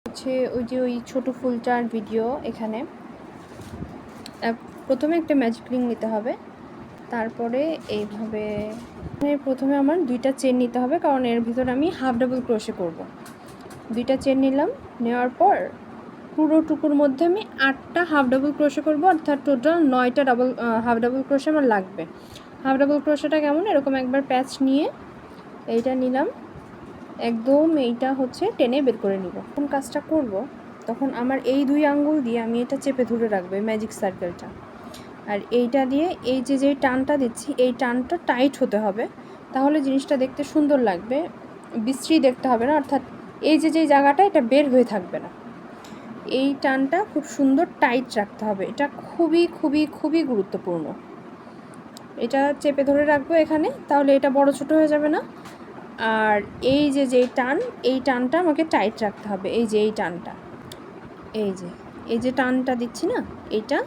হচ্ছে ওই যে ওই ছোটো ফুলটার ভিডিও। এখানে প্রথমে একটা ম্যাজিক রিং নিতে হবে, তারপরে এইভাবে প্রথমে আমার 2টা চেন নিতে হবে, কারণ এর ভিতরে আমি হাফ ডাবল ক্রোশে করব। 2টা চেন নিলাম, নেওয়ার পর পুরো টুকুর মধ্যে আমি 8টা হাফ ডাবল ক্রোশে করব, অর্থাৎ টোটাল 9টা হাফ ডাবল ক্রোশে আমার লাগবে। হাফ ডাবল ক্রোশেটা কেমন, এরকম একবার প্যাচ নিয়ে এইটা নিলাম, একদম এইটা হচ্ছে টেনে বের করে নিব। যখন কাজটা করব তখন আমার এই 2 আঙ্গুল দিয়ে আমি এটা চেপে ধরে রাখবো ম্যাজিক সার্কেলটা, আর এইটা দিয়ে এই যে টানটা দিচ্ছি এই টানটা টাইট হতে হবে, তাহলে জিনিসটা দেখতে সুন্দর লাগবে, বিশ্রী দেখতে হবে না, অর্থাৎ এই যে জায়গাটা এটা বের হয়ে থাকবে না। এই টানটা খুব সুন্দর টাইট রাখতে হবে, এটা খুবই খুবই খুবই গুরুত্বপূর্ণ। এটা চেপে ধরে রাখবো এখানে, তাহলে এটা বড় ছোট হয়ে যাবে না। আর এই যে টান, এই টানটা আমাকে টাইট রাখতে হবে, এই যে এই টানটা, এই যে টানটা দিচ্ছি না, এইটা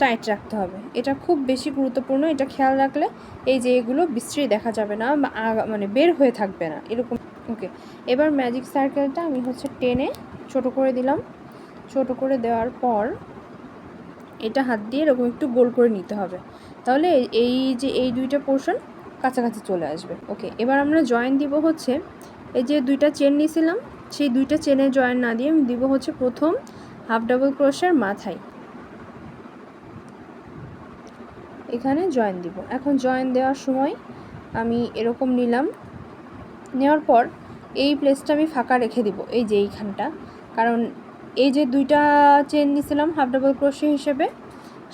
টাইট রাখতে হবে। এটা খুব বেশি গুরুত্বপূর্ণ, এটা খেয়াল রাখলে এই যে এগুলো বিশ্রী দেখা যাবে না, মানে বের হয়ে থাকবে না এরকম। ওকে, এবার ম্যাজিক সার্কেলটা আমি হচ্ছে টেনে ছোট করে দিলাম। ছোট করে দেওয়ার পর এটা হাত দিয়ে এরকম একটু গোল করে নিতে হবে, তাহলে এই যে এই 2টা পোর্শন কাছাকাছি চলে আসবে। ওকে, এবার আমরা জয়েন দিব হচ্ছে এই যে 2টা চেন নিয়েছিলাম, সেই 2টা চেনে জয়েন না দিয়ে আমি দিব হচ্ছে প্রথম হাফ ডাবল ক্রোশের মাথায় এখানে জয়েন দিব। এখন জয়েন দেওয়ার সময় আমি এরকম নিলাম, নেওয়ার পর এই প্লেসটা আমি ফাঁকা রেখে দিব, এই যে এইখানটা, কারণ এই যে 2টা চেন নিয়েছিলাম হাফ ডাবল ক্রোশে হিসেবে,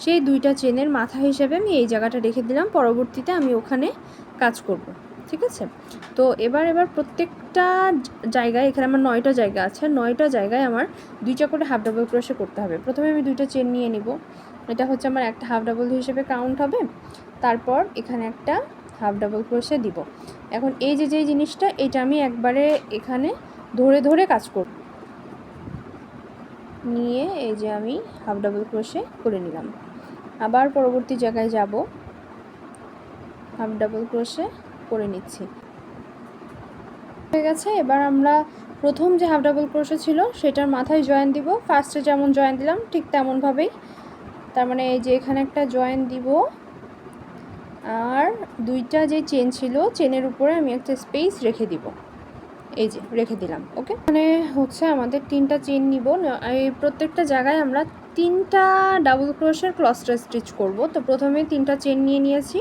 সেই 2টা চেনের মাথা হিসেবে আমি এই জায়গাটা রেখে দিলাম, পরবর্তীতে আমি ওখানে কাজ করব। ঠিক আছে, তো এবার প্রত্যেকটা জায়গায়, এখানে আমার 9টা জায়গা আছে, 9টা জায়গায় আমার 2টা করে হাফ ডাবল ক্রোশে করতে হবে। প্রথমে আমি 2টা চেন নিয়ে নিব, এটা হচ্ছে আমার একটা হাফ ডাবল হিসেবে কাউন্ট হবে, তারপর এখানে একটা হাফ ডাবল ক্রোশে দিব। এখন এই যে জিনিসটা, এটা আমি একবারে এখানে ধরে ধরে কাজ করব, নিয়ে এই যে আমি হাফ ডাবল ক্রোশে করে নিলাম। আবার পরবর্তী জায়গায় যাব, হাফ ডাবল ক্রোশে করে নিচ্ছি, হয়ে গেছে। এবার আমরা প্রথম যে হাফ ডাবল ক্রোশে ছিল সেটার মাথায় জয়েন দিব, ফার্স্টে যেমন জয়েন দিলাম ঠিক তেমনভাবেই, তার মানে এই যে এখানে একটা জয়েন দিব, আর 2টা যে চেন ছিল চেনের উপরে আমি একটা স্পেস রেখে দিব, এই যে রেখে দিলাম। ওকে, মানে হচ্ছে আমাদের 3টা চেন নিব, এই প্রত্যেকটা জায়গায় আমরা 3টা ডাবল ক্রোশের ক্লস্টার স্টিচ করব। তো প্রথমে 3টা চেন নিয়ে নিয়েছি,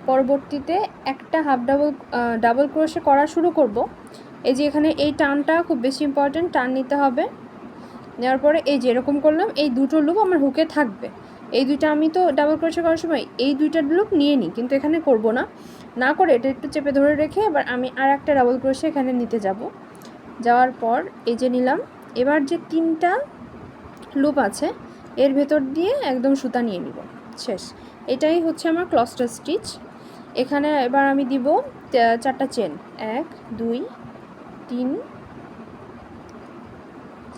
পরবর্তীতে একটা হাফ ডাবল ক্রোশে করা শুরু করব। এই যে এখানে এই টানটা খুব বেশি ইম্পর্টেন্ট, টান নিতে হবে। নেওয়ার পরে এই যে এরকম করলাম, এই 2টো লুপ আমার হুকে থাকবে, এই 2টা আমি তো ডাবল ক্রোশে করার সময় এই 2টা লুপ নিয়ে নিই, কিন্তু এখানে করব না, না করে এটা একটু চেপে ধরে রেখে এবার আমি আর একটা ডাবল ক্রোশে এখানে নিতে যাব। যাওয়ার পর এই যে নিলাম, এবার যে 3টা লুপ আছে এর ভেতর দিয়ে একদম সুতা নিয়ে নিব, শেষ। এটাই হচ্ছে আমার ক্লস্টার স্টিচ। এখানে এবার আমি দিব 4টা চেন, 1 2 3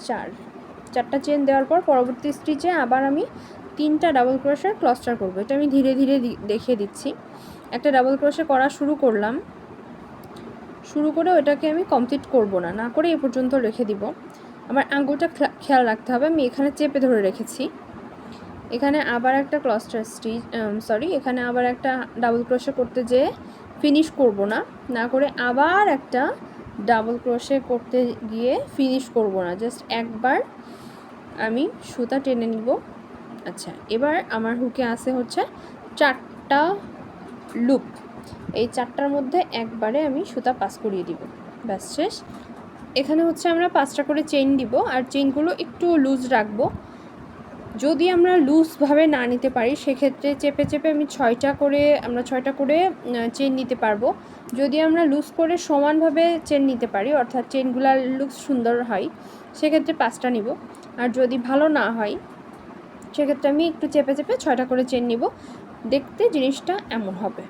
4, 4টা চেন দেওয়ার পর পরবর্তী স্টিচে আবার আমি 3টা ডাবল ক্রোশের ক্লস্টার করব। এটা আমি ধীরে ধীরে দেখিয়ে দিচ্ছি। একটা ডাবল ক্রোশে করা শুরু করলাম, শুরু করে ওটাকে আমি কমপ্লিট করব না, না করে এই পর্যন্ত রেখে দিব। আমার আঙ্গুলটা খেয়াল রাখতে হবে, আমি এখানে চেপে ধরে রেখেছি। এখানে আবার একটা ক্লস্টার স্টিচ, এখানে আবার একটা ডাবল ক্রোশে করতে যেয়ে ফিনিশ করব না, না করে আবার একটা ডাবল ক্রোশে করতে গিয়ে ফিনিশ করব না, জাস্ট একবার আমি সুতা টেনে নিব। আচ্ছা, এবার আমার হুকে আছে হচ্ছে 4টা লুপ, এই 4টার মধ্যে একবারে আমি সুতা পাস করিয়ে দিব, ব্যাস শেষ। এখানে হচ্ছে আমরা 5টা করে চেইন দিব, আর চেইনগুলো একটু লুজ রাখবো। যদি আমরা লুজভাবে না নিতে পারি সেক্ষেত্রে চেপে চেপে আমি 6টা করে চেন নিতে পারবো। যদি আমরা লুজ করে সমানভাবে চেন নিতে পারি, অর্থাৎ চেনগুলার লুক সুন্দর হয়, সেক্ষেত্রে 5টা নিব। আর যদি ভালো না হয় সেক্ষেত্রে আমি একটু চেপে চেপে 6টা করে চেন নিব, দেখতে জিনিসটা এমন হবে।